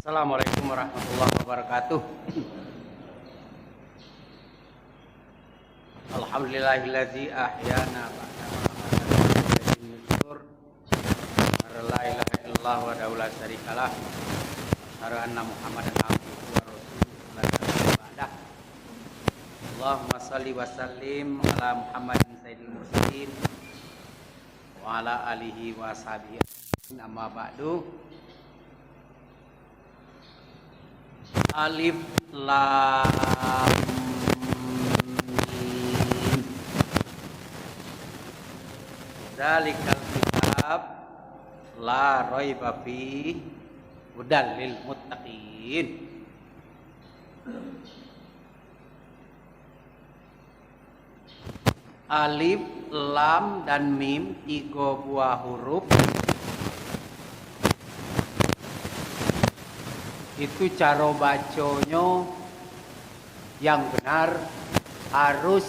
Assalamualaikum warahmatullahi wabarakatuh. Alhamdulillahilladzi ahyana ba'da ma amatana nusyur. La ilaha illallah wa la syarikalah. Asyhadu anna Muhammadan abduhu wa rasuluhu la nabiyya ba'dah. Allahumma shalli wa sallim ala Muhammadin sayyidil mursalin wa ala alihi wa sahbihi amma ba'du. Alif lam mim. Zalikal kitab la raiba fihi hudal lil muttaqin. Alif, lam dan mim, 3 buah huruf. Itu cara bacanya yang benar harus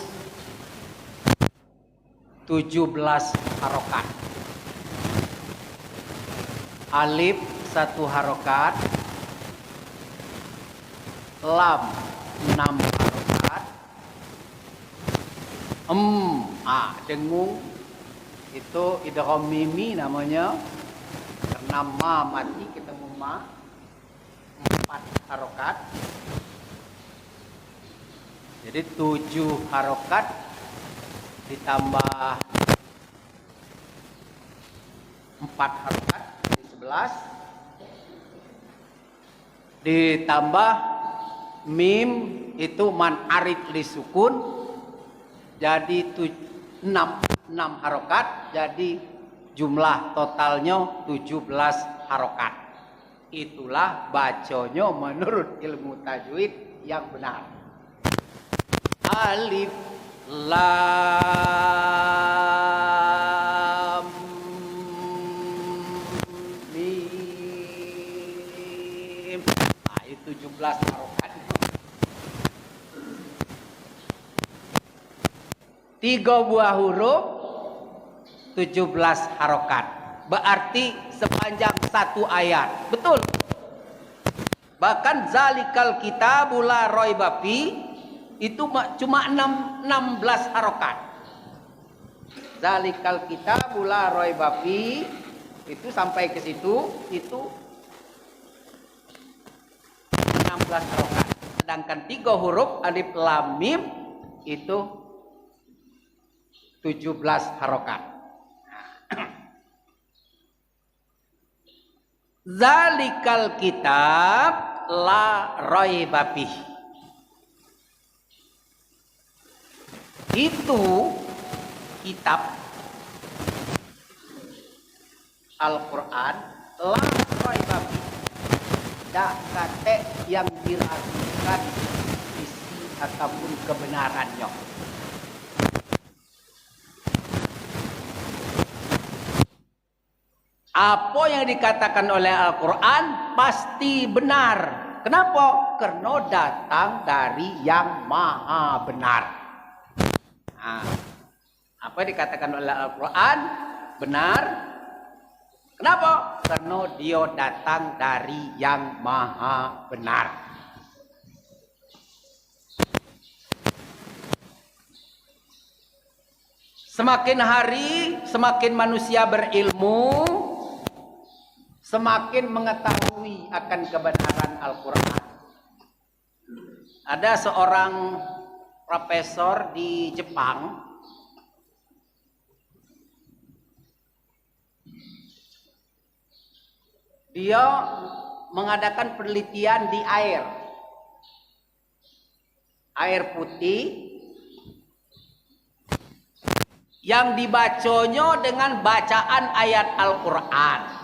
17 harokat. Alif 1 harokat, lam 6 harokat, dengung itu idgham mimi namanya, karena ma mati ketemu ma, 4 harokat. Jadi 7 harokat ditambah 4 harokat jadi 11, ditambah mim itu man arid li sukun jadi 6 harokat, jadi jumlah totalnya 17 harokat. Itulah bacanya menurut ilmu tajwid yang benar. Alif lam mim. Nah, itu 17 harokat. 3 buah huruf 17 harokat. Berarti sepanjang 1 ayat. Betul. Bahkan zalikal kitabu la raiba fi itu cuma 16 harokat. Zalikal kitabu la raiba fi itu sampai ke situ itu 16 harokat. Sedangkan 3 huruf alif lam mim itu 17 harokat. Zalikal kitab la raiba fih. Itu kitab Al-Quran la raiba fih. Dak kate yang diragukan isi ataupun kebenarannya. Apa yang dikatakan oleh Al-Quran pasti benar. Kenapa? Karena datang dari yang maha benar. Nah, apa yang dikatakan oleh Al-Quran benar. Kenapa? Karena dia datang dari yang maha benar. Semakin hari, semakin manusia berilmu, semakin mengetahui akan kebenaran Al-Quran. Ada seorang profesor di Jepang. Dia mengadakan penelitian di air putih yang dibacanya dengan bacaan ayat Al-Quran.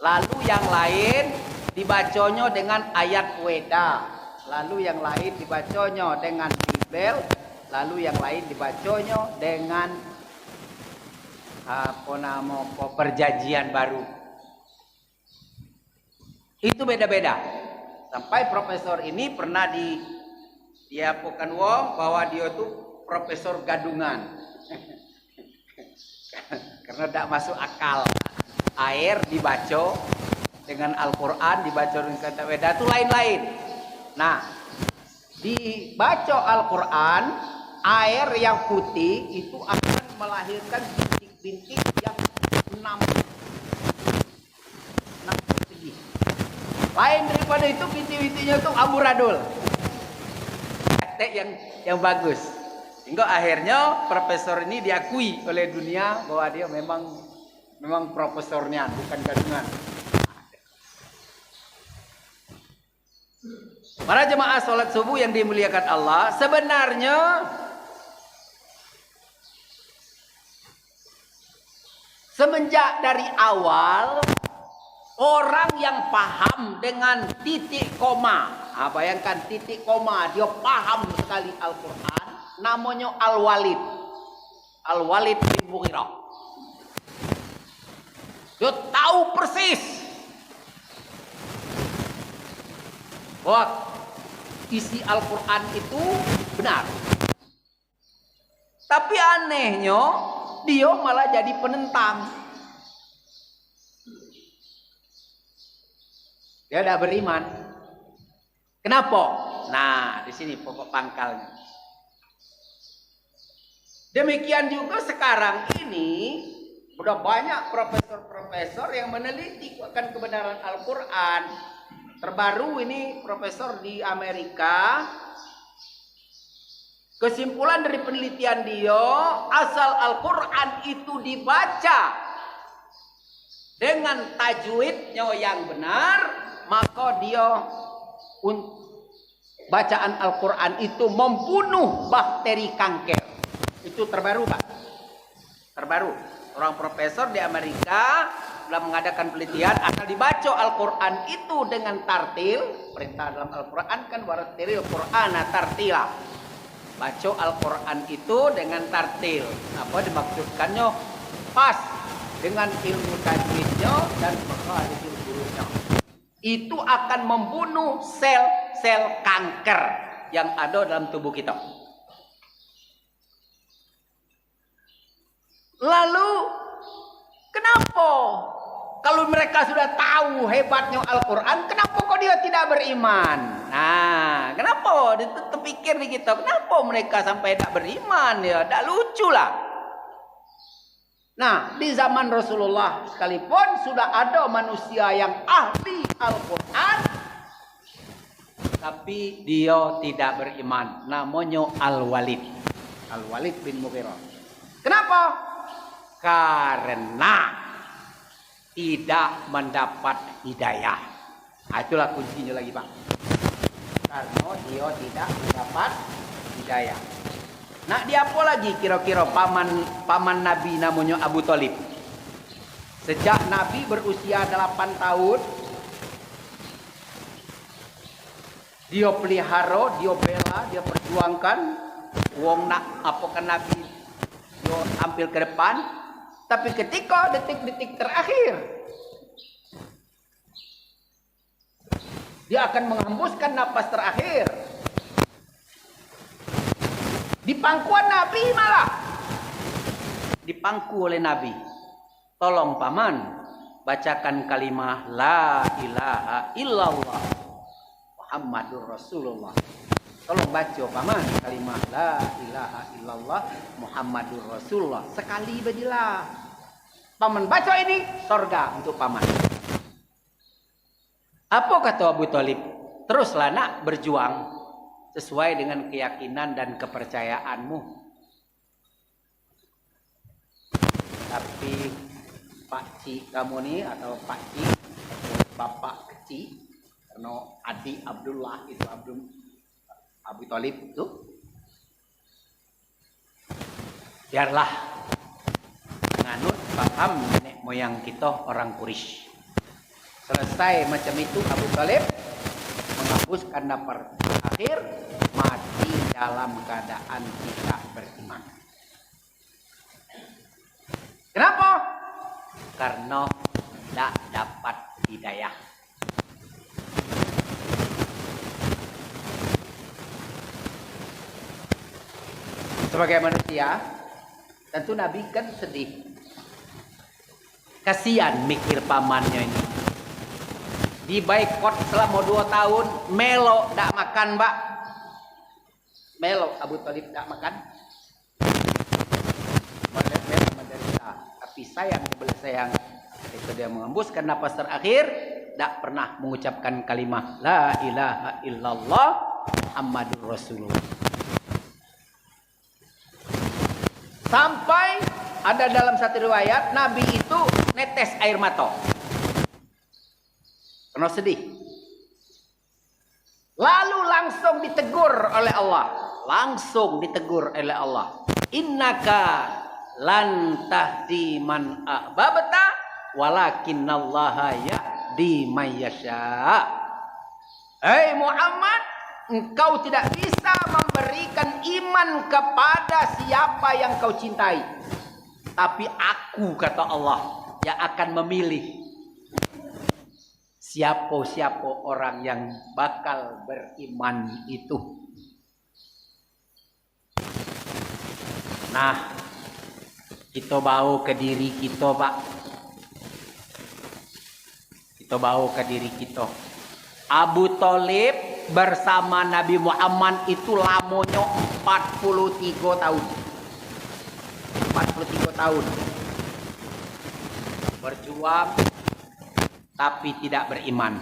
Lalu yang lain dibacanya dengan ayat Weda. Lalu yang lain dibacanya dengan Bibel. Lalu yang lain dibacanya dengan perjanjian baru. Itu beda-beda. Sampai profesor ini pernah diapukan bahwa dia itu profesor gadungan. Karena tidak masuk akal. Air dibaca dengan Al-Quran, dibaca dengan kata Weda itu lain-lain. Nah, dibaca Al-Quran, air yang putih itu akan melahirkan bintik-bintik yang 6 segi. Lain daripada itu, bintik-bintiknya itu amburadul. Yang bagus. Hingga akhirnya profesor ini diakui oleh dunia bahwa dia memang profesornya, bukan gadungan. Para jemaah sholat subuh yang dimuliakan Allah, sebenarnya semenjak dari awal orang yang paham dengan titik koma, bayangkan titik koma, dia paham sekali Al-Quran, namanya Al-Walid bin Mughirah. Dia tahu persis bahwa isi Al-Quran itu benar. Tapi anehnya dia malah jadi penentang. Dia tidak beriman. Kenapa? Nah, di sini pokok pangkalnya. Demikian juga sekarang ini sudah banyak profesor-profesor yang meneliti akan kebenaran Al-Quran. Terbaru ini profesor di Amerika, kesimpulan dari penelitian dia, asal Al-Quran itu dibaca dengan tajwidnya yang benar, maka dia bacaan Al-Quran itu membunuh bakteri kanker. Itu terbaru, Pak. Terbaru. Orang profesor di Amerika telah mengadakan penelitian, asal dibaca Al-Quran itu dengan tartil. Perintah dalam Al-Quran kan warattilil Qur'ana tartila. Baca Al-Quran itu dengan tartil. Apa dimaksudkannya? Pas dengan ilmu tajwidnya dan makhraj hurufnya. Itu akan membunuh sel-sel kanker yang ada dalam tubuh kita. Lalu kenapa kalau mereka sudah tahu hebatnya Al-Quran, kenapa kok dia tidak beriman? Nah, kenapa? Dia tetap pikir di kita, kenapa mereka sampai tidak beriman? Ya, tidak lucu lah. Nah, di zaman Rasulullah sekalipun sudah ada manusia yang ahli Al-Quran, tapi dia tidak beriman. Namanya Al-Walid bin Mughirah. Kenapa? Karena tidak mendapat hidayah. Nah, itulah kuncinya lagi, Pak. Karena dia tidak mendapat hidayah. Nah, dia apa lagi kira-kira paman Nabi namanya Abu Thalib. Sejak Nabi berusia 8 tahun, dia pelihara, dia bela, dia perjuangkan. Wong nak apakan Nabi dia tampil ke depan. Tapi ketika detik-detik terakhir, dia akan menghembuskan napas terakhir. Di pangkuan Nabi malah. Dipangku oleh Nabi. Tolong paman, bacakan kalimah La ilaha illallah Muhammadur Rasulullah. Tolong baca paman kalimah La ilaha illallah Muhammadur Rasulullah. Sekali badilah. Paman baca ini, surga untuk paman. Apa kata Abu Thalib? Teruslah nak berjuang sesuai dengan keyakinan dan kepercayaanmu. Tapi Pak Ci kamu nih, atau Pak Ci, Bapak kecil, karena adik Abdullah itu Abu Thalib itu, biarlah nganut paham nenek moyang kita orang Quraisy. Selesai macam itu, Abu Thalib menghembuskan napas akhir, mati dalam keadaan tidak beriman. Kenapa? Karena tidak dapat hidayah. Sebagai manusia, tentu Nabi kan sedih. Kasihan mikir pamannya ini. Di boykot selama 2 tahun, melo dak makan, Mbak. Melo Abu Thalib dak makan. Melo menderita, tapi sayang kebelah sayang. Itu dia mengembuskan napas terakhir, dak pernah mengucapkan kalimat la ilaha illallah Muhammadur Rasulullah. Sampai ada dalam satu riwayat Nabi itu netes air mata. Karena sedih. Lalu langsung ditegur oleh Allah. Langsung ditegur oleh Allah. Innaka lan tahdi man ahbabta walakinallaha yahdi man yasha. Hei Muhammad, engkau tidak bisa memberikan iman kepada siapa yang kau cintai. Tapi aku, kata Allah, yang akan memilih siapa orang yang bakal beriman itu. Nah, kita bawa ke diri kita, Pak. Kita bawa ke diri kita. Abu Thalib bersama Nabi Muhammad itu lamanya 43 tahun. 43 tahun. Berjuang tapi tidak beriman.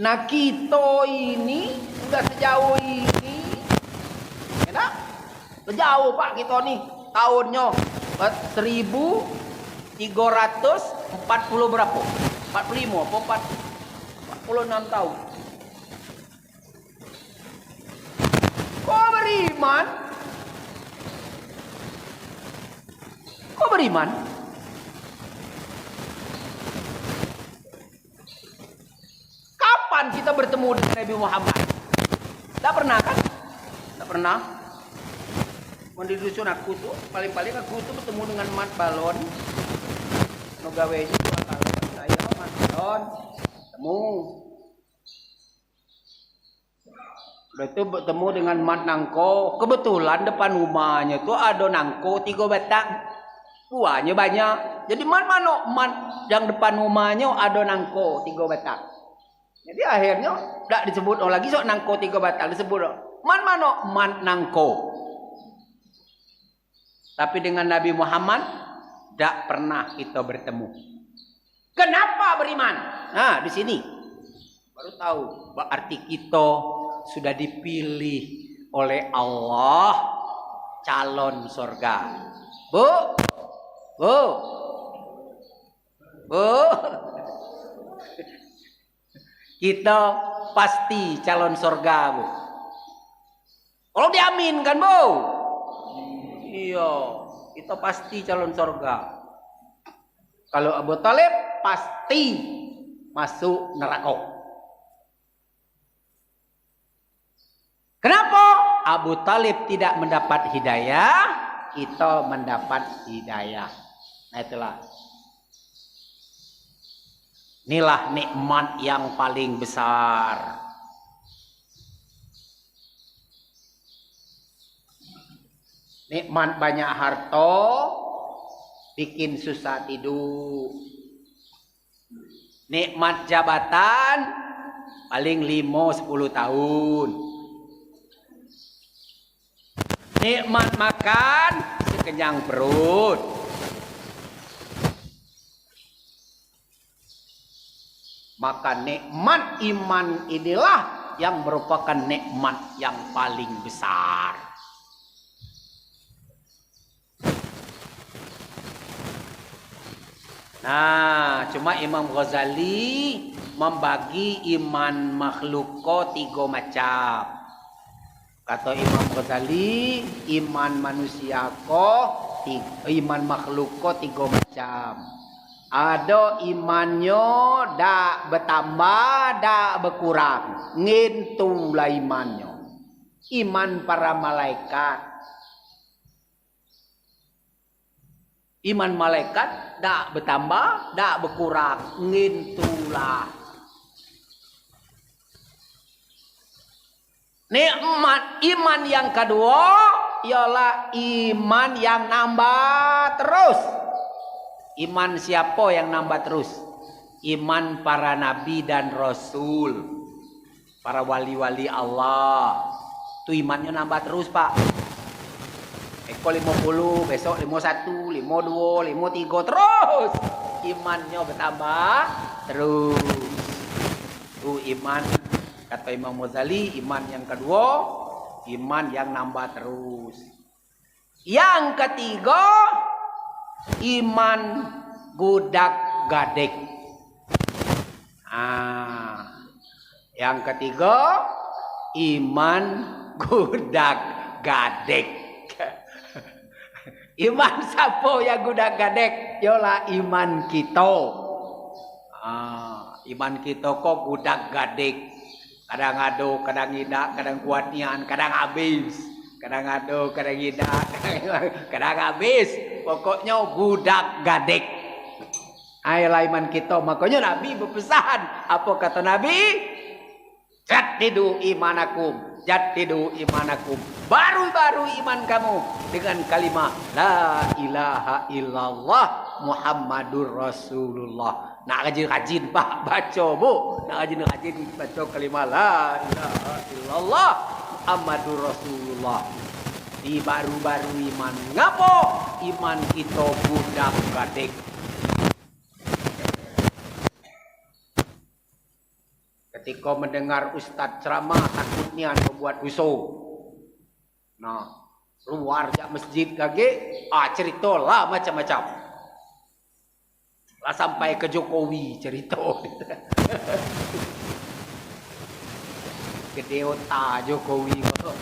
Nah, kita ini sudah sejauh ini, ya, sejauh Pak kita nih, tahunnya 1340 berapa? 45 apa 46 tahun. Kok beriman? Kok beriman? Kapan kita bertemu dengan Nabi Muhammad? Tidak pernah kan? Tidak pernah. Di dusun aku tuh, paling-paling aku tuh bertemu dengan mat balon. Nogawenya tuh kalau saya mat balon, temu. Udah itu bertemu dengan mat nangko. Kebetulan depan rumahnya tuh ada nangko 3 batang. Buahnya banyak. Jadi mat yang depan rumahnya ada nangko 3 batang. Jadi akhirnya tidak disebut lagi sok nangko 3 batang, disebut man nangko. Tapi dengan Nabi Muhammad tidak pernah kita bertemu. Kenapa beriman? Nah, di sini baru tahu berarti kita sudah dipilih oleh Allah calon surga. Bu. Kita pasti calon surga, Bu. Kalau diaminkan, Bu. Iya, kita pasti calon surga. Kalau Abu Thalib pasti masuk neraka. Kenapa? Abu Thalib tidak mendapat hidayah, kita mendapat hidayah. Nah, itulah. Inilah nikmat yang paling besar. Nikmat banyak harta bikin susah tidur. Nikmat jabatan paling 5-10 tahun. Nikmat makan sekenyang perut. Maka nikmat iman inilah yang merupakan nikmat yang paling besar. Nah, cuma Imam Ghazali membagi iman makhluk ko 3 macam. Kata Imam Ghazali, iman manusia ko, iman makhluk ko 3 macam. Ada imannya dak bertambah, dak berkurang. Ngintulah imannya. Iman para malaikat. Iman malaikat dak bertambah, dak berkurang, ngintulah. Nikmat iman yang kedua ialah iman yang nambah terus. Iman siapa yang nambah terus? iman para nabi dan rasul, para wali-wali Allah. Tuh imannya nambah terus, Pak. Eko 50, besok 51, 52, 53 terus. Imannya bertambah terus. Tuh iman kata Imam Ghazali, iman yang kedua, iman yang nambah terus. Yang ketiga, iman gudak gadek. Yang ketiga, iman gudak gadek. Iman siapa yang gudak gadek? Yolah iman kita. Iman kita kok gudak gadek. Kadang ado, kadang tidak, kadang kuat nian, kadang habis. Kadang ado, kadang tidak, kadang habis. Pokoknya gudak gadek. Ayolah iman kita. Makanya Nabi berpesan. Apa kata Nabi? Jaddidu imanakum. Jaddidu imanakum. Baru-baru iman kamu dengan kalimat La ilaha illallah Muhammadur Rasulullah. Nak rajin-rajin Pak baca Bu. Nak rajin-rajin baca kalimat La ilaha illallah Muhammadur Rasulullah. Di baru-baru iman. Ngapo? Iman kita budak gadek. Ketika mendengar ustaz ceramah takutnya membuat dosa. Nah, keluarจากmasjid kage, cerita lah macam-macam. Lah sampai ke Jokowi cerita. Gede otak Jokowi kok.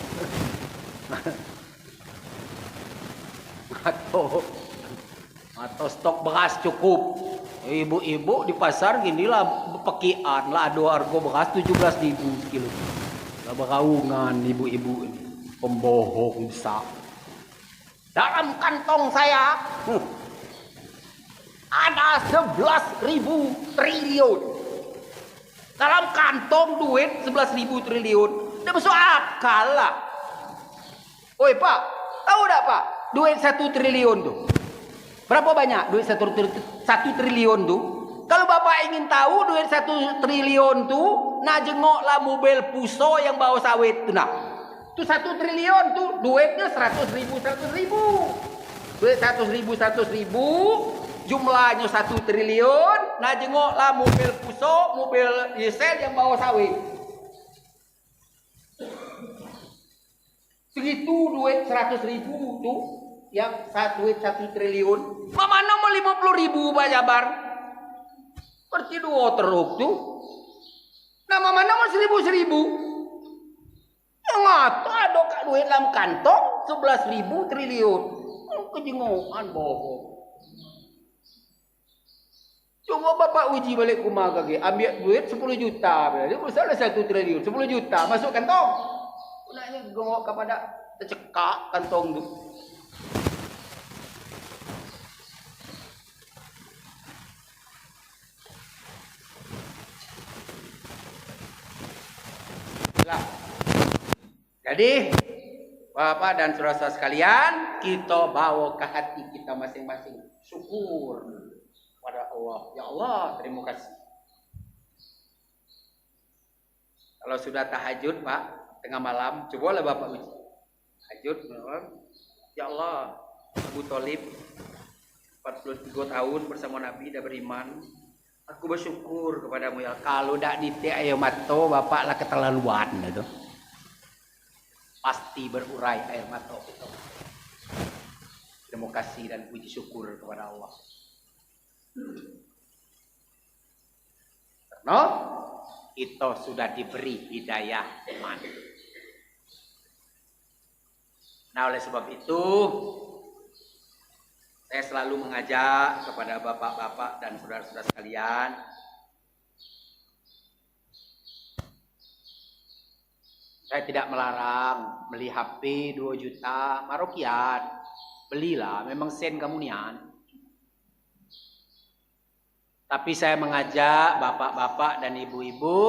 Atau stok beras cukup. Ibu-ibu di pasar ginilah pekian lah ada harga beras 17.000 kilo. Lah beraungan ibu-ibu ini. Pembohong besar. Dalam kantong saya ada 11.000 triliun. Dalam kantong duit 11.000 triliun. Udah masuk akal lah. Oi Pak, tahu tak Pak? Duit 1 triliun tuh. Berapa banyak duit 1 triliun tuh? Kalau Bapak ingin tahu duit 1 triliun tuh, nah jengoklah mobil Puso yang bawa sawit tuh nah. Itu 1 triliun tuh duitnya 100.000. Duit 100.000, jumlahnya 1 triliun. Nah jengoklah mobil Puso, mobil diesel yang bawa sawit. Segitu duit 100.000 tuh, yang duit 1 triliun. Mana mau 50.000 Pak Jabar? Berarti 2 truk tuh. Nah mana mau 1.000. Yang ada duit dalam kantong 11.000 triliun. Kejenguan bohong. Coba Bapak uji balik rumah kaki. Ambil duit 10 juta. Dia bersalah 1 triliun. 10 juta masuk kantong. Naknya gengok kepada tercekak kantong tu. Jadi Bapak dan saudara sekalian, kita bawa ke hati kita masing-masing syukur pada Allah. Ya Allah, terima kasih. Kalau sudah tahajud Pak, tengah malam, cobalah Bapak uji. Tahajud malam. Ya Allah, Abu Thalib 43 tahun bersama Nabi dah beriman. Aku bersyukur kepadamu ya. Kalau dak ditik ayo mato Bapak lah keterlaluan itu. Pasti berurai air mata itu. Terima kasih dan puji syukur kepada Allah. Karena kita sudah diberi hidayah iman. Nah oleh sebab itu saya selalu mengajak kepada bapak-bapak dan saudara-saudara sekalian, saya tidak melarang beli HP 2 juta, marokian. Belilah, memang sen kamu nian. Tapi saya mengajak bapak-bapak dan ibu-ibu,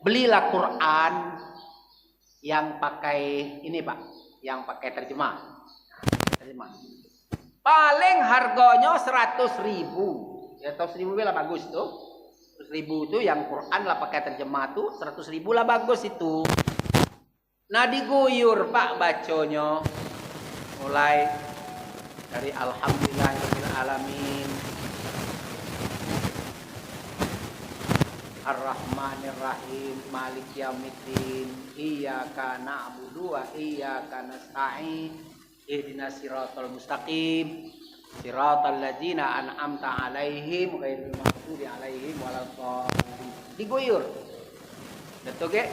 belilah Quran yang pakai ini Pak, yang pakai terjemah. Paling harganya 100.000. Ya tahu 1.000 lah bagus tuh. 100.000 itu yang Quran lah pakai terjemah tuh 100.000 lah bagus itu. Nah diguyur Pak baconya mulai dari Alhamdulillahirabbil alamin Ar-Rahmanir-Rahim Maliki Yaumiddin Iyyaka na'budu wa iyyaka nasta'in Ihdinas siratal mustaqim siratal ladzina an'amta 'alaihim ghairil maghdubi 'alaihim waladdallin. Diguyur. Betul ke?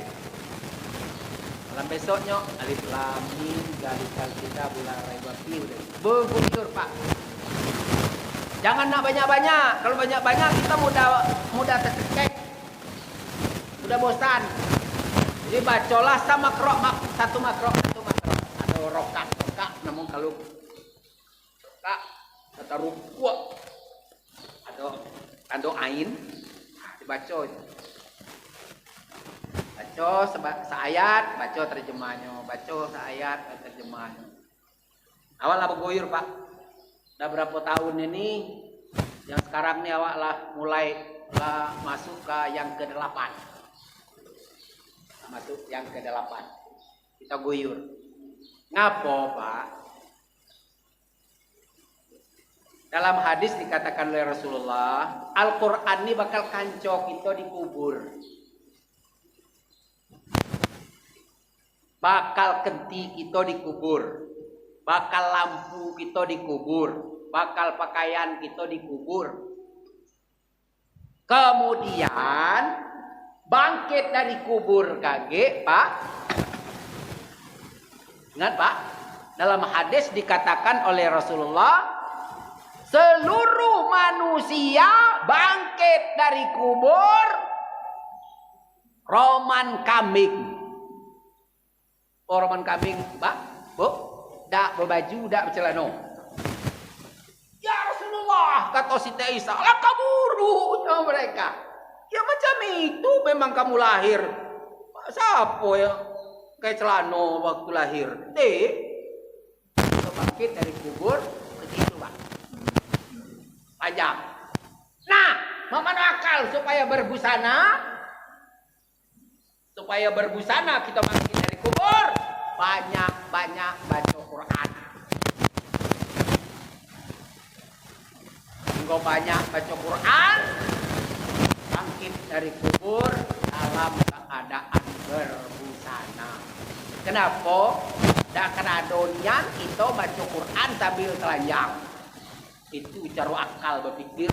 Malam besoknya alif lam mim zalikal kitabul la raiba fihi beguyur Pak. Jangan nak banyak-banyak. Kalau banyak-banyak kita mudah terkekek. Mudah bosan. Jadi bacalah sama satu makro. Ada rokat, namun kalau rokat atau rukuk ada ain dibaca. Baca seayat, baca terjemahnya, baca seayat, terjemahnya. Awal lah berguyur Pak. Udah berapa tahun ini, yang sekarang ini awak lah mulai lah masuk ke yang ke-8. Masuk yang ke-8. Kita guyur. Ngapo Pak? Dalam hadis dikatakan oleh Rasulullah, Al-Quran ini bakal kancok kita dikubur. Bakal kenti kita dikubur, bakal lampu kita dikubur, bakal pakaian kita dikubur. Kemudian bangkit dari kubur kage Pak. Ingat Pak, dalam hadis dikatakan oleh Rasulullah, seluruh manusia bangkit dari kubur roman kambing. Roman kambing, Pak, Bu, dak berbaju, dak bercelana. Ya Rasulullah, kata Siti Isa, lah kaburu mereka. Ya macam itu memang kamu lahir. Siapa yang kayak celana waktu lahir? Bangkit dari kubur begitu Pak. Panjang. Nah, mana akal supaya berbusana? Supaya berbusana kita bangkit dari kubur, banyak-banyak baca Quran. Engkau banyak baca Quran, bangkit dari kubur dalam keadaan berbusana. Kenapa? Dak kena donian kita baca Quran sambil telanjang. Itu cara akal berpikir.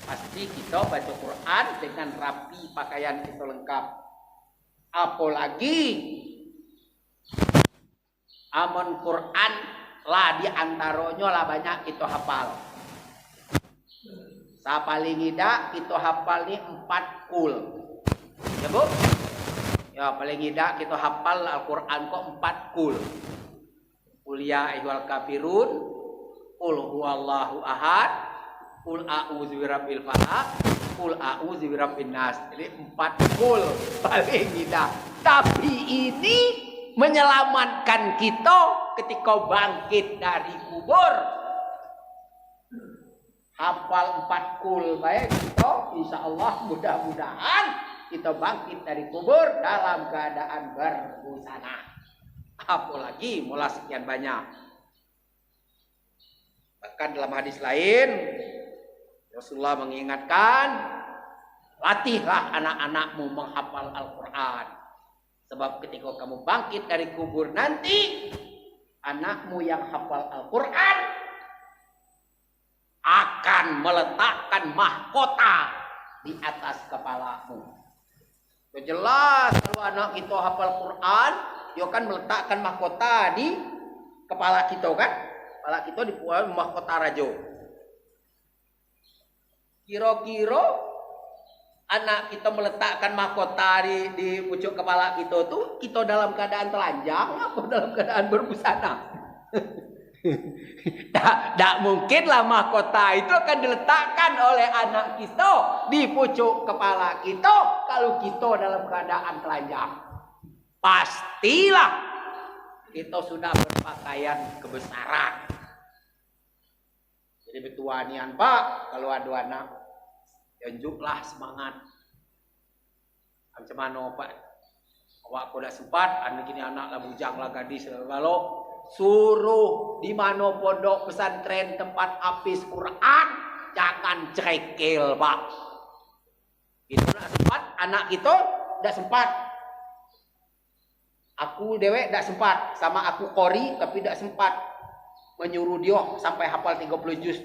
Pasti kita baca Quran dengan rapi, pakaian kita lengkap. Apalagi amon Quran lah diantaranya lah banyak kita hafal. Paling tidak kita hafal ni 4 kul. Ya Bu? Ya paling tidak kita hafal Al-Quran kok 4 kul. Qul ya ayyuhal kafirun, qul huwallahu ahad, qul a'udzu birabbil falaq, qul a'udzu birabbin nas. Jadi 4 kul paling tidak. Tapi ini menyelamatkan kita ketika bangkit dari kubur. Hafal 4 kul baik kita, insyaallah mudah-mudahan kita bangkit dari kubur dalam keadaan berbusana. Apalagi mulai sekian banyak. Bahkan dalam hadis lain Rasulullah mengingatkan, latihlah anak-anakmu menghafal Al-Quran. Sebab ketika kamu bangkit dari kubur nanti, anakmu yang hafal Al-Quran akan meletakkan mahkota di atas kepalamu. Jelas kalau anak kita hafal Quran, dia akan meletakkan mahkota di kepala kita kan? Kepala kita di mahkota raja. Kira-kira anak kita meletakkan mahkota di pucuk kepala kita tuh, kita dalam keadaan telanjang atau dalam keadaan berbusana? Tak mungkin lah mahkota itu akan diletakkan oleh anak kita di pucuk kepala kita kalau kita dalam keadaan telanjang. Pastilah kita sudah berpakaian kebesaran. Jadi tua nian Pak, kalau ada anak, tunjuklah semangat. Macam mana Pak? Awak kau dah sempat, anak gini anak lah bujang lah gadis kalau suruh di mana pondok pesantren tempat habis Quran, jangan cerekel Pak. Itu nak sempat, anak kita dah sempat. Aku dewek dah sempat, sama aku kori tapi dah sempat menyuruh dia sampai hafal 30 juz.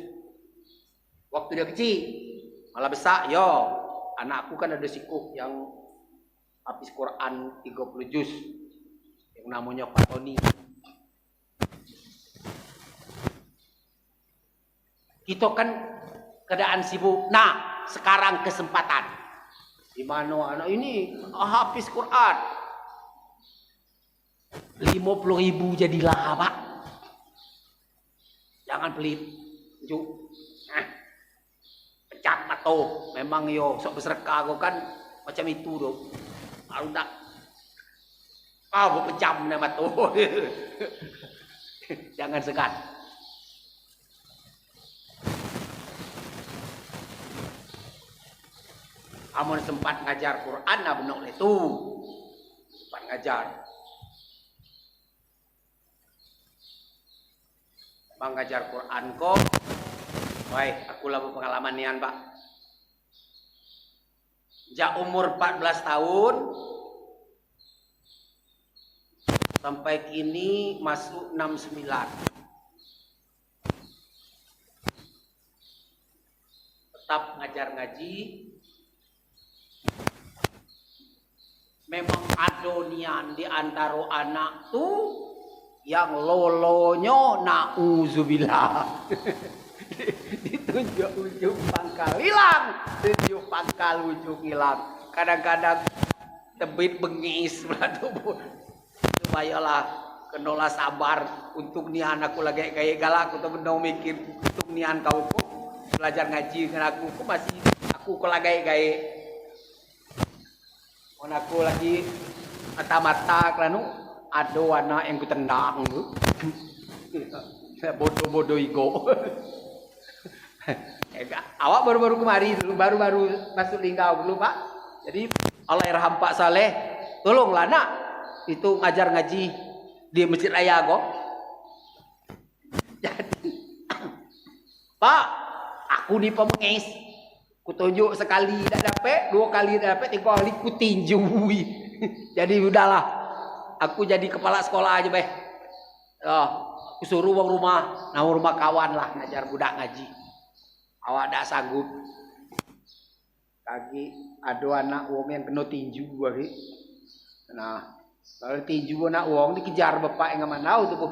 Waktu dia kecil, malah besar, yo. Anakku kan ada sikuk yang habis Quran 30 juz. Yang namanya Pak Tony. Kita kan keadaan sibuk. Nah, sekarang kesempatan. Di mana anak ini habis Quran. 50.000 jadilah, Pak. Jangan pelit. Juk. Pecah mata. Memang yo sok berserka kau kan macam itu doh. Kalau tak kau pecam nama tu. Jangan segan. Amun sempat ngajar Quran lah benar itu. Sempat ngajar. Bang ngajar Quran kok. Baik, aku lah pengalaman nian, Pak. Sejak umur 14 tahun sampai kini masuk 69. Tetap ngajar ngaji. Memang ada nian di antara anak tuh yang lolonyo nauzubillah. Ditunjuk ujung pangkal hilang, tunjuk pangkal ujung hilang. Kadang-kadang tebit bengis supayalah kenolah sabar untuk nian aku lagi kayak galak atau benda mikir untuk nian kau kok belajar ngaji dengan aku kok masih aku kok lagi kayak aku lagi mata-mata klanu ada anak yang ku tendang tu. Bodoh-bodoh ego. Awak baru-baru kemari dulu, baru-baru masuk Linggau dulu Pak. Jadi Allahyarham Pak Saleh, tolonglah nak itu ngajar ngaji di Masjid Raya kok. Jadi Pak, aku ni pemengis. Ku tunjuk sekali tak dapat, 2 kali tak dapat, 3 kali ku tinju. Jadi udahlah. Aku jadi kepala sekolah aja beh. Aku suruh wong rumah, rumah kawan lah ngajar budak ngaji. Awak dak sanggup. Kaki ada anak wong yang kena tinju bagi. Nah, kalau tinju anak wong dikejar bapak yang mana tu bu.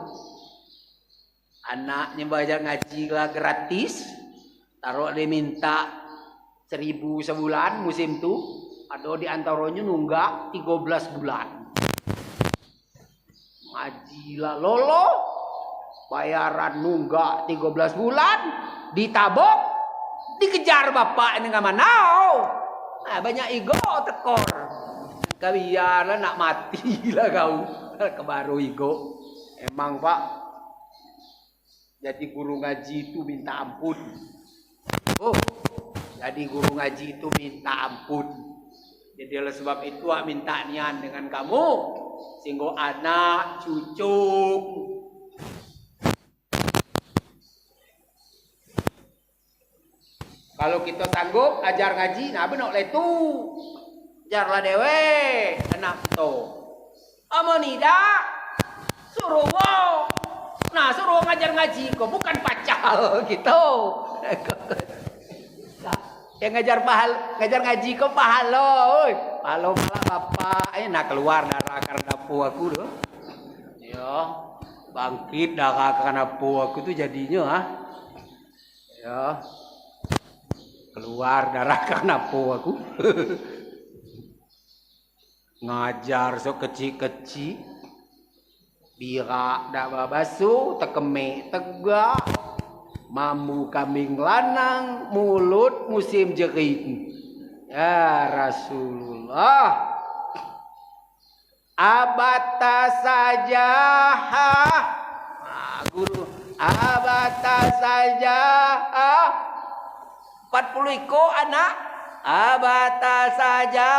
Anaknya belajar ngaji lah gratis. Taruh dia minta 1.000 sebulan musim tu. Ada di antaranya nunggak 13 bulan. Ngaji lah lolo. Bayaran nunggak 13 bulan. Ditabok. Dikejar bapak ini nggak mana? Nah, banyak ego tekor. Biarlah nak mati lah kau. Kebaru ego. Emang Pak. Jadi guru ngaji itu minta ampun. Oh. Jadi guru ngaji itu minta ampun. Jadi oleh sebab itu aku minta nian dengan kamu. Sehingga anak, cucu. Kalau kita sanggup ajar ngaji, nah benar lah itu. Ajarlah dewe, anak to. Amonida, suruh wo. Nah suruh ngajar ngaji, kok bukan pacal gitu. Yang ngajar ngaji kok pahala, oi. Pahala malah bapak, nak keluar darah karena pu aku doh. Ya, bangkit darah karena pu aku tuh jadinya Ya. Keluar darah karena pu aku. Ngajar so kecil-kecil. Birak dak babasu, tekeme tegak. Mambu kambing lanang, mulut musim jerit. Ya Rasulullah. Abata saja. Guru abata saja 40 iko anak abata saja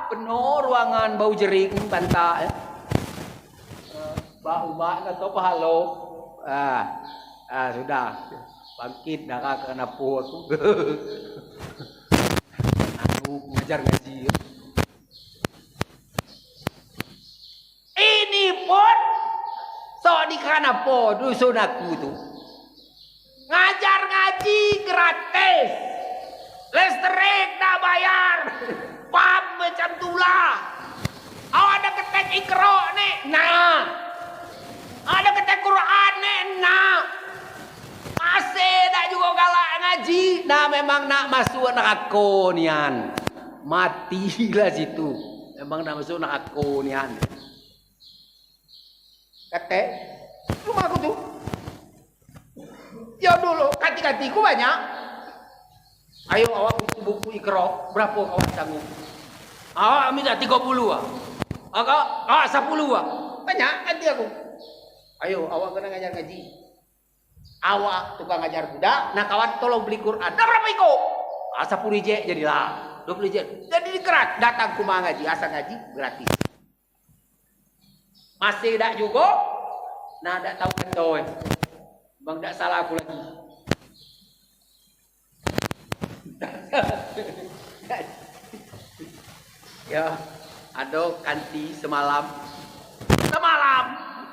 penuh ruangan bau jering banta ya. Bau atau pahalo sudah bangkit dah kena puas anu ngajar ngaji. Ini pun so di kana po dusun aku tu ngajar ngaji gratis, listrik dah bayar, pam macam tulah. Ada ketek ikro nih, ada ketek Quran nih, masih dah juga galak ngaji. Nah memang nak masuk neraka nian, matilah situ. Memang nak masuk neraka nian. Ketek rumah aku tuh. Ya dulu kati-katiku banyak. Ayo awak buku ikro berapa awak sanggup? Awak minta 30 ah. Awak 10 ah. Banyak ganti aku. Ayo awak kena ngajar ngaji. Awak tukang ngajar budak, nah kawan tolong beli Quran. Dah berapa iko? 10 je jadilah. 20 je. Jadi kerat datang ke rumah ngaji, asal ngaji gratis. Masih dak juga. Nah dak tahu kan doy. Bang dak salah aku lagi. Ya, ada kanti semalam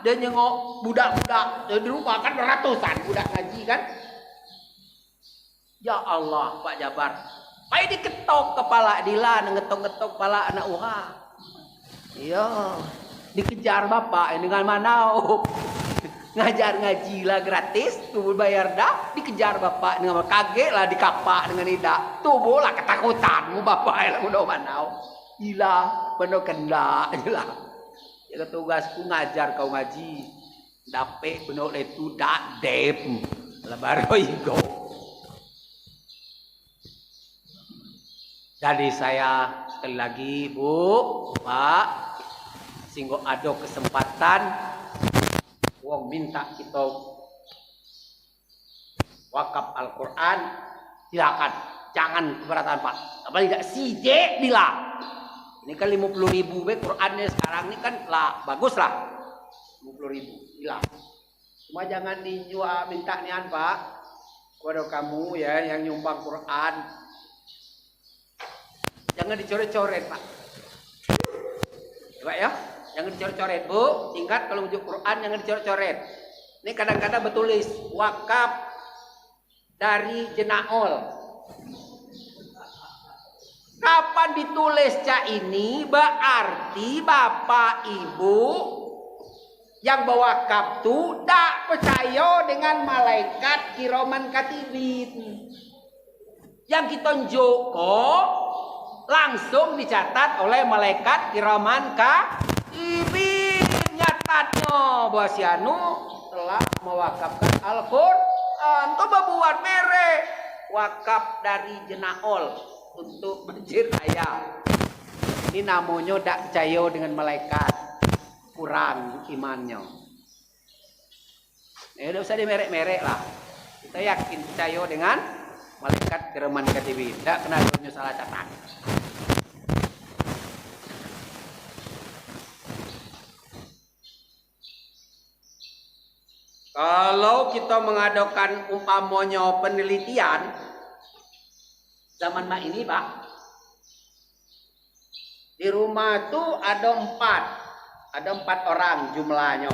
dia nyengok budak-budak di rumah kan ratusan budak ngaji kan. Ya Allah Pak Jabar, pai diketok kepala Dila, ngetok-ngetok kepala anak uha. Iya, dikejar bapak dengan manau. Ngajar ngaji lah gratis, tuh bayar dah, dikejar bapak dengan kaget lah dikapak dengan idak. Tuh bola ketakutan, mu bapak lah udah manau. Gila, bener kena lah. Ya tugasku ngajar kau ngaji. Dapet bener itu dak dep. Lebar igo. Jadi saya sekali lagi Bu, Pak, singgo ada kesempatan wong minta kita wakaf Al-Quran, silakan, jangan keberatan Pak. Apalagi tidak sijek bila. Ini kan 50.000 Qurannya sekarang ini kan lah bagus lah. 50.000 bila. Cuma jangan dijual minta nian Pak. Kepada kamu ya yang nyumbang Quran, jangan dicoret-coret Pak. Coba ya. Jangan dicoret-coret Bu, ingat kalau ujuk Quran jangan dicoret-coret. Ini kadang-kadang bertulis wakaf dari Jenaol. Kapan ditulis cak ini berarti bapak ibu yang berwakaf tu tak percaya dengan malaikat kiraman katibin. Yang kita joko langsung dicatat oleh malaikat kiraman katibin. Nyatanya bahwa si anu telah mewakafkan Al-Quran. Coba buat mere wakaf dari Jenaol untuk masjid raya. Ini namanya tak percaya dengan malaikat, kurang imannya. Udah usah dimerek-merek lah. Kita yakin percaya dengan malaikat kiraman katibin. Tak kena punya salah catat. Kalau kita mengadakan umpamanya penelitian zaman ini Pak, di rumah tuh ada 4 orang jumlahnya.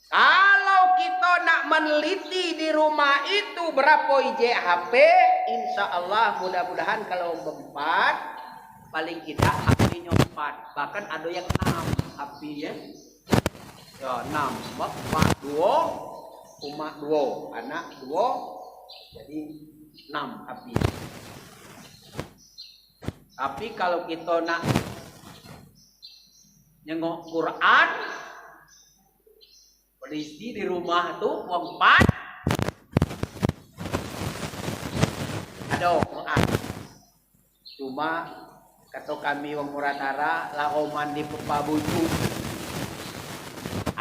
Kalau kita nak meneliti di rumah itu berapa IJ HP, insya Allah mudah-mudahan kalau 4 paling tidak HP-nya 4, bahkan ada yang 6 HP ya. Ya 6, bapak 2, umat 2, anak 2, jadi 6 api. Tapi kalau kita nak nyengok Quran berisi di rumah tuh wong 4 ada Quran. Cuma kata kami wong Muratara lakoman di pepabucu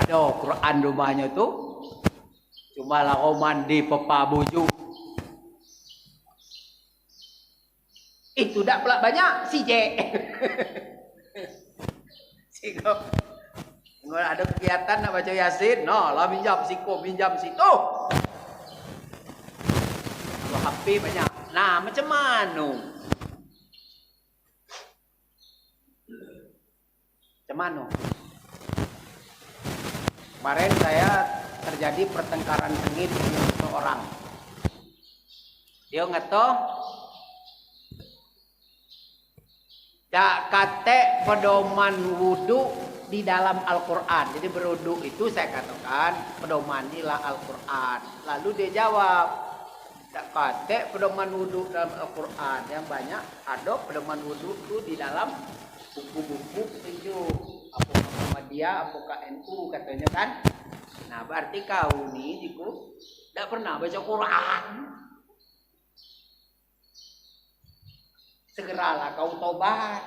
ada Ada Quran rumahnya tuh cuma lagu mandi pepa buju. Itu dak pula banyak si J. Siko. Kalau ada kegiatan nak baca Yasin, no, lah minjam siko, minjam situ. Kalau HP banyak. Nah, macam mana? Macam mana? Kemarin saya terjadi pertengkaran sengit dengan seseorang. Dia ngata tak kate pedoman wudu di dalam Al-Quran. Jadi berwudu itu saya katakan pedoman inilah Al-Quran. Lalu dia jawab, tak kate pedoman wudu dalam Al-Quran. Yang banyak ada pedoman wudu itu di dalam buku-buku petunjuk. Apakah Muhammadiyah, apakah NU katanya kan. Nah berarti kau nih Jiku tidak pernah baca Quran. Segeralah kau tobat.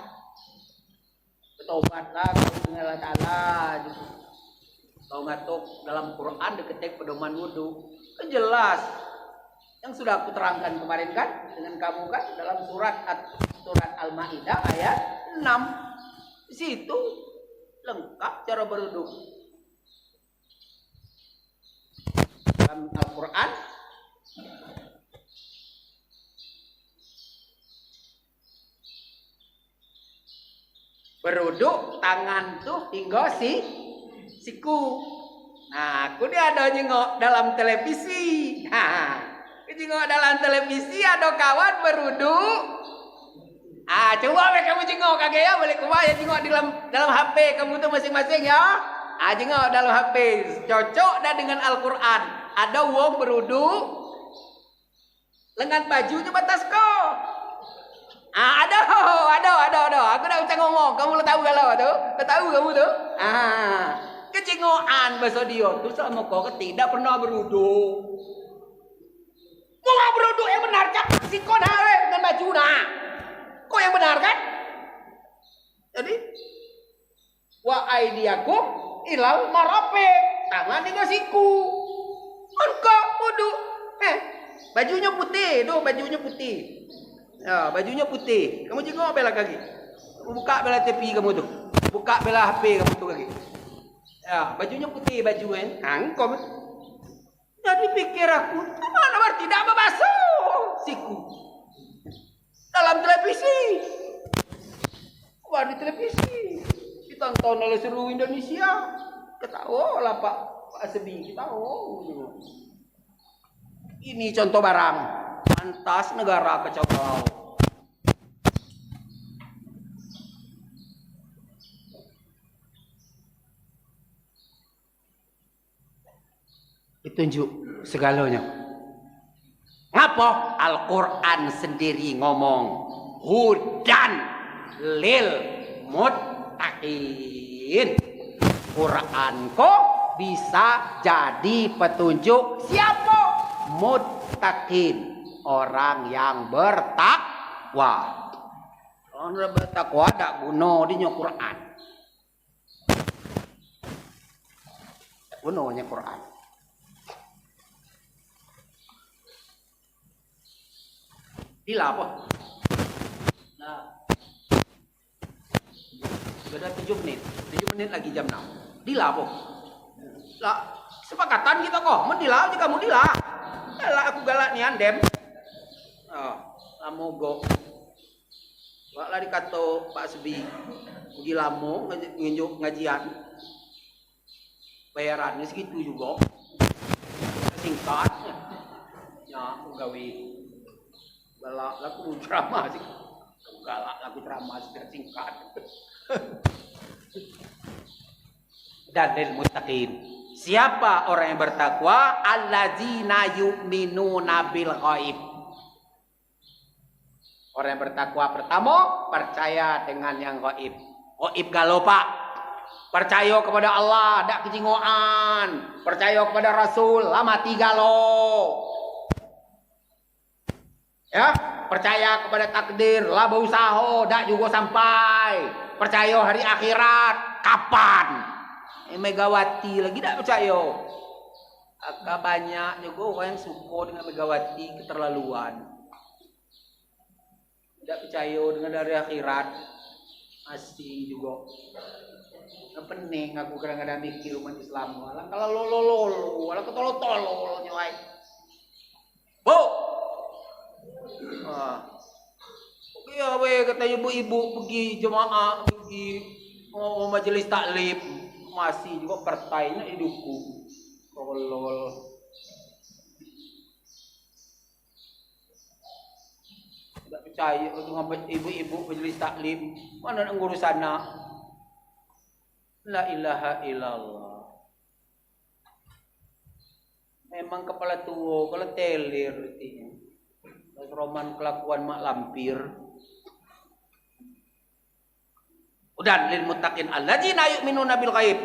Bertobatlah kau dengan Allah Ta'ala. Kau ngatuk dalam Quran diketik pedoman wudu. Kan jelas. Yang sudah aku terangkan kemarin kan dengan kamu kan dalam surat Al-Maidah ayat 6. Di situ lengkap cara berwudu. Dalam Al-Quran berwudu tangan tuh hingga siku. Nah, aku dia ada jengok dalam televisi. Jengok dalam televisi ada kawan berwudu. Coba kamu jengok kagak ya, boleh kumaha ya jengok dalam HP kamu tuh masing-masing ya. Jengok dalam HP. Cocok dah dengan Al-Quran. Ada wong berwudu lengan bajunya batas kok. Ada. Aku dah usah ngomong. Kamu lo tahu galau tuh? Tahu kamu tuh? Kecengoan bahasa dia tuh selama kau tidak pernah berwudu. Mau berwudu yang benar cak si kau dah dengan baju nah. Kau yang benar kan? Jadi wa aidiakum ilal marafiq. Tangan hingga siku. Engkau wudu. Bajunya putih, tuh bajunya putih. Ya, bajunya putih. Kamu jengok belah kaki. Buka belah tepi kamu tuh. Buka belah HP kamu tuh kaki. Ya, bajunya putih baju kan. Engkau. Jadi pikir aku, mana berarti tidak membasuh siku. Dalam televisi. Wah, di televisi. Ditonton oleh seluruh Indonesia. Ketawa lah Pak Asbi, ketawa. Ini contoh barang. Pantas negara kecokau. Ditunjuk segalanya. Ngapa? Al-Quran sendiri ngomong hudan lil muttaqin. Quran kok bisa jadi petunjuk siapa? Muttaqin, orang yang bertakwa. Orang yang bertakwa tak guna di Quran. Tak gunanya Quran. Dila apa? Nah. Sudah 7 menit. 7 menit lagi jam 6. Dila apa? Lah, sepakatan kita kok. Mendila aja kamu dila. Lah aku galak nih andem. Lamo go. Wak lah dikata Pak Sebi. Pergi lamo nginjuk ngajian. Bayarannya segitu juga. Singkat. Ya, aku gawe. Galak laku drama sih. Galak laku drama singkat. Dalil muttaqin. Siapa orang yang bertakwa? Allazina yu'minuna bil ghaib. Orang yang bertakwa pertama percaya dengan yang ghaib. Ghaib galau Pak. Percaya kepada Allah, dak kecingoan. Percaya kepada Rasul, lah mati galau. Ya, percaya kepada takdir, lah berusaha, dak juga sampai. Percaya hari akhirat, kapan? Megawati lagi tak percaya. Agak banyak juga orang yang suka dengan Megawati keterlaluan. Tidak percaya dengan dari akhirat. Masih juga. Pening aku kadang-kadang mikir umat Islam. Alang kalau lolo, alang ketolo-tolo nyuai. Bu. Ya weh kata ibu-ibu pergi jemaah, pergi majelis taklim, masih juga partainya hidupku. Tolol. Tidak percaya dengan ibu-ibu majelis taklim. Mana nak ngurus anak? La ilaha illallah. Memang kepala tua, kalau teler artinya. Roman kelakuan mak lampir. Udah lil muttaqin alladzina yu'minuna bil ghaib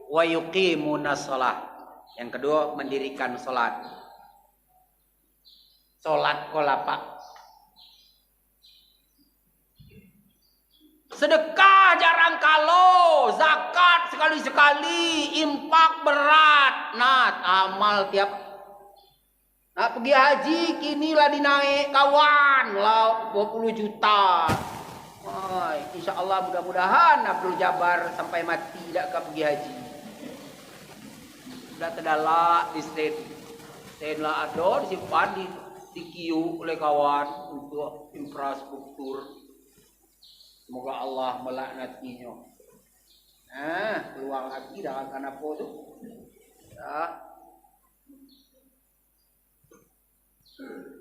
wa yuqimuna shalah. Yang kedua mendirikan salat. Salat kolapa. Sedekah jarang kalau, zakat sekali-sekali, infak berat, amal tiap. Nah pergi haji kini lah dinaik kawan lah 20 juta. Insya Allah mudah-mudahan Abdul Jabbar sampai mati tidak pergi haji. Sudah terdalak di stand lah ada disimpan di kiu oleh kawan untuk infrastruktur. Semoga Allah melaknatinya. Keluar lagi dalam apa tu? Ya.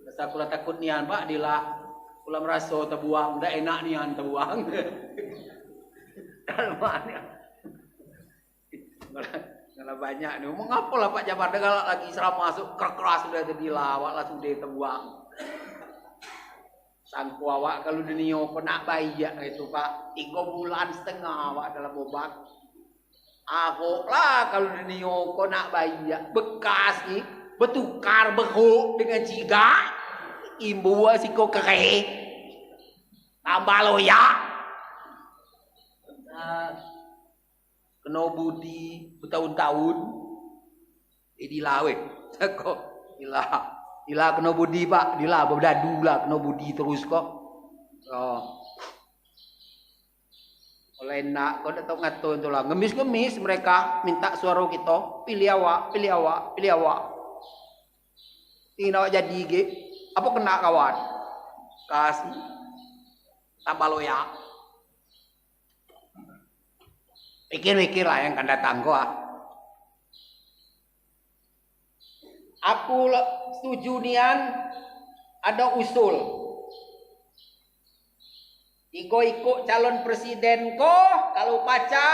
Masa aku takut nian pak dilah. Kula merasa terbuang, dah enak nian terbuang. Kalau banyak ni, mengapa lah Pak Jabar kalau lagi serap masuk keras sudah terdilah, awak lah sudah terbuang. Sangku awak kalau dunia kena bayar itu Pak 3,5 bulan awak dalam obat. Aku lah kalau dunia kena bayar bekas ni bertukar berhuk dengan ciga imbu siko kere tambah loyak. Kena budi bertahun-tahun dilawe kok Ila kena budi pak, dila berdadu lah kena budi terus kok. Oleh nak kau dah tahu ngatur tu lah. Ngemis-ngemis mereka minta suara kita, pilih awak, pilih awak, pilih awak. Ini awak jadi ke? Apa kena kawan? Kasih tambah loyak. Pikir-pikir lah yang akan datang kau. Aku setuju nian ada usul. Ikut calon presiden ko kalau baca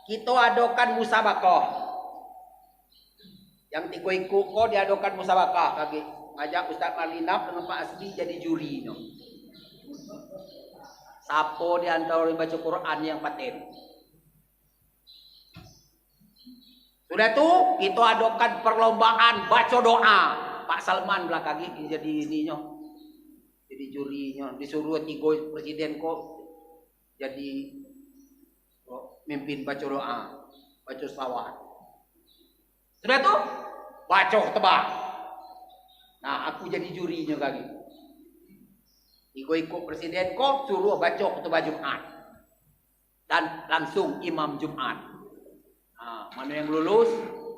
kita adakan musabakah. Yang ikut ko diadakan musabakah kaki. Ngajak Ustaz Malinap dengan Pak Asbi jadi juri no. Siapa di antara yang baca Quran yang paten? Sudah tu kita adakan perlombaan baca doa. Pak Salman belakang ini jadi ininya. Jadi jurinya disuruh 3 presiden kok jadi mimpin baca doa, baca selawat. Sudah tu baca tebak. Nah, aku jadi jurinya kaki. Ikut presiden kok suruh baca khutbah Jumat. Dan langsung imam Jumat. Mana yang lulus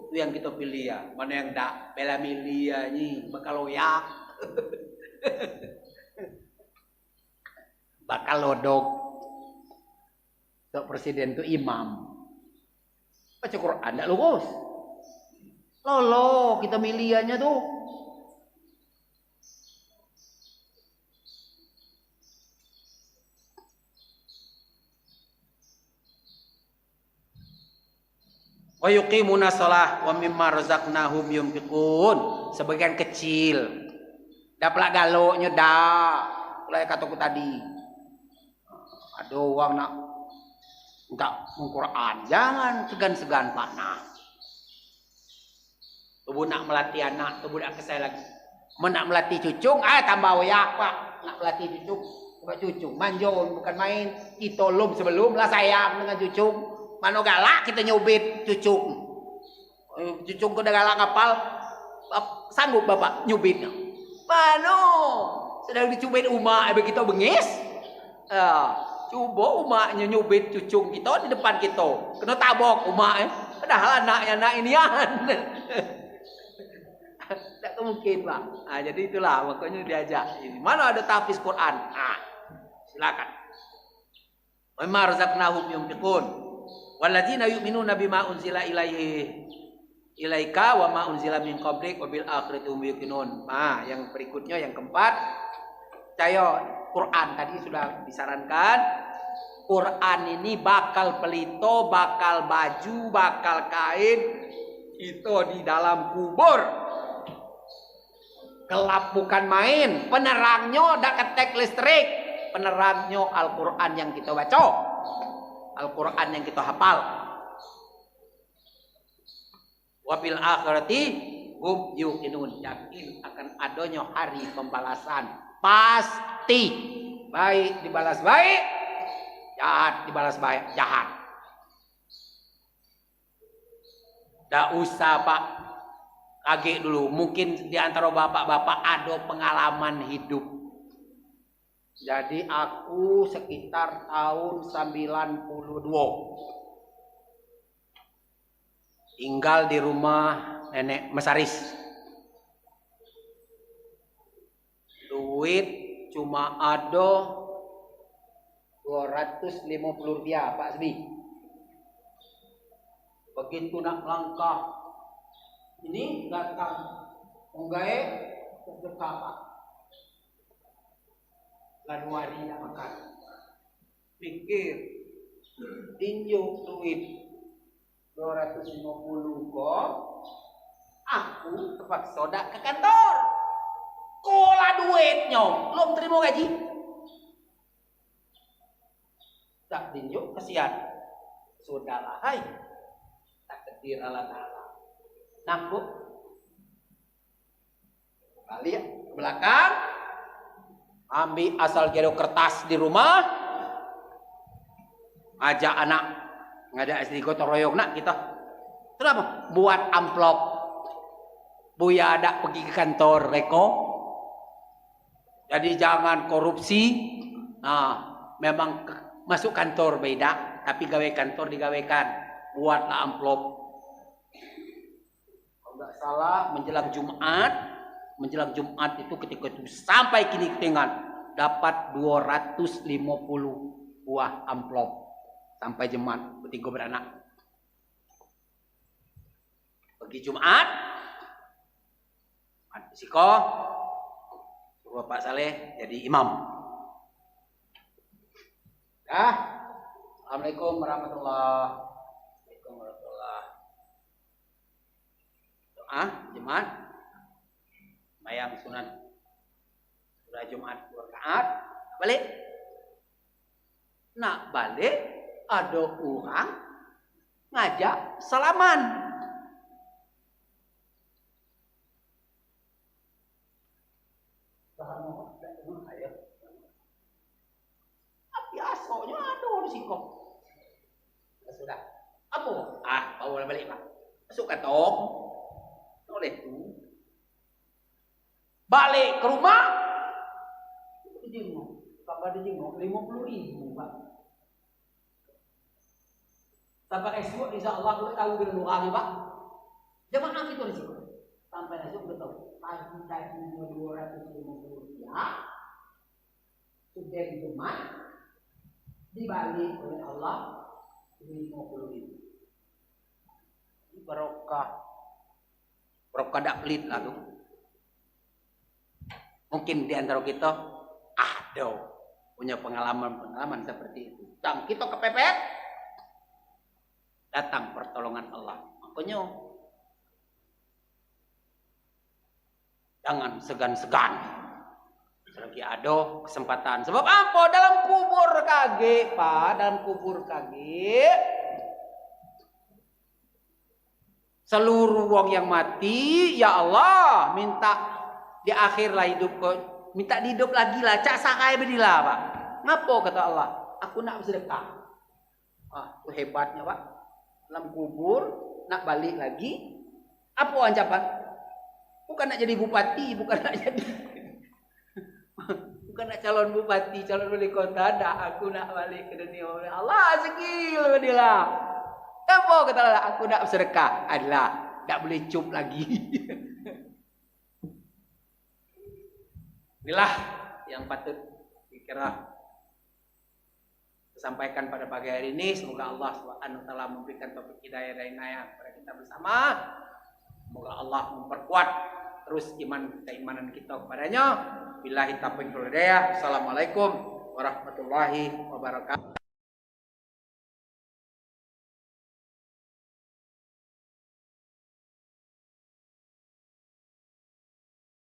itu yang kita pilih ya. Mana yang tak bela milih ya ni bakal loyak. Bakal lodok. So, presiden itu imam. Baca Quran tak lulus. Lolo kita milihannya tuh. Wa yuqimuna shalah wa mimma razaqnahum yunfiqun. Sebagian kecil. Dapat galoknya dah. Mulai kataku tadi. Ada orang nak enggak Quran, jangan segan-segan panah. Tubuh nak melatih anak, tubuh nak kesal lagi. Nak melatih cucung, tambah wayak Pak. Nak melatih cucung, bukan cucung. Manjol bukan main. Kita lum sebelum lah sayang dengan cucung. Mano galak kita nyubit cucung. Cucung kuda galak ngapal. Sanggup bapak nyubitnya. Mano sedang dicubit umak begitu bengis. Coba umaknya nyubit cucung kita di depan kita. Kena tabok umak. Padahal anaknya anak inian. Tak mungkin Pak. Jadi itulah makanya diajak. Mana ada tahfiz Quran? Silakan. Wa ma razaqnahum yunfiqun. Walladzina yu'minuna bima unzila ilaika wa ma unzila min qablik wa bil akhirati hum yuqinun. Yang berikutnya yang keempat, percaya Quran tadi sudah disarankan. Quran ini bakal pelito, bakal baju, bakal kain itu di dalam kubur. Gelap bukan main, penerangnya dak ketek listrik, penerangnya Al-Quran yang kita baca, Al-Quran yang kita hafal. Wabil akhirati hum yuqinun, yakin akan adanya hari pembalasan, pasti baik dibalas baik, jahat dibalas baik jahat. Dak usah Pak kaget dulu, mungkin di antara bapak-bapak ada pengalaman hidup. Jadi aku sekitar tahun 92 tinggal di rumah nenek Mesaris. Duit cuma ada 250 rupiah Pak Sbi. Begitu nak melangkah ini datang menggae sedekah Pak. Lalu hari nak makan. Pikir tinjuk duit 250 kok. Aku terpaksa dak ke kantor. Kola duitnya, belum terima gaji. Tak tinjuk kesian. Sudahlah, hai. Tak ketir Allah Ta'ala. Nah, Bu. Balik ke belakang. Ambil asal jero kertas di rumah. Ajak anak. Ngajak istri gotong royong nak kita. Kenapa? Buat amplop. Buya ada pergi ke kantor reko. Jadi jangan korupsi. Memang masuk kantor beda. Tapi gawe kantor digawekan. Buatlah amplop. Enggak salah menjelang Jumat itu ketika itu sampai kini ketinggalan dapat 250 buah amplop sampai Jumat bertiga beranak. Pergi Jumat Siko suruh Pak Saleh jadi imam. Assalamualaikum warahmatullahi wabarakatuh. Jumat bayang sunat surah Jumat 2 rakaat balik. Nak balik ada orang ngajak salaman. Biasanya ada di sini. Sudah. Apa? Bawa balik Pak. Masuk kantong. Oleh tu. Balik ke rumah. Bapak dijenguk 50.000 Pak. Sampai esok insya-Allah kita tahu dengan orang Pak. Jemaah kita di situ. Sampai esok kita tahu. Pagi 250 rupiah. Sudah di Jumat dibalik oleh Allah 50.000. Barokah tak pelit lah tuh. Mungkin di antara kita ada punya pengalaman seperti itu. Dan kita kepepet, datang pertolongan Allah. Makanya jangan segan-segan. Selagi ada kesempatan. Sebab apa? Dalam kubur kaget, Pak. Dalam kubur kaget. Seluruh wong yang mati, ya Allah, minta di akhir lah hidup kok. Minta hidup lagi lah. Cak sakai bedilah, Pak. Ngapa kata Allah? Aku nak bersedekah. Itu hebatnya, Pak. dalam kubur, nak balik lagi. Apa ancaman? Bukan nak jadi bupati, bukan nak jadi bukan nak calon bupati, calon wali kota. Dah, aku nak balik ke dunia. Allah segil dia lah. Apa kata Allah? Aku nak bersedekah. Adalah tak boleh cup lagi. Inilah yang patut dikira sampaikan pada pagi hari ini. Semoga Allah Subhanahu wa taala memberikan taufik hidayah dan inayah kepada kita bersama. Semoga Allah memperkuat terus keimanan kita kepadanya. Billahi taufiq wal hidayah. Assalamualaikum warahmatullahi wabarakatuh.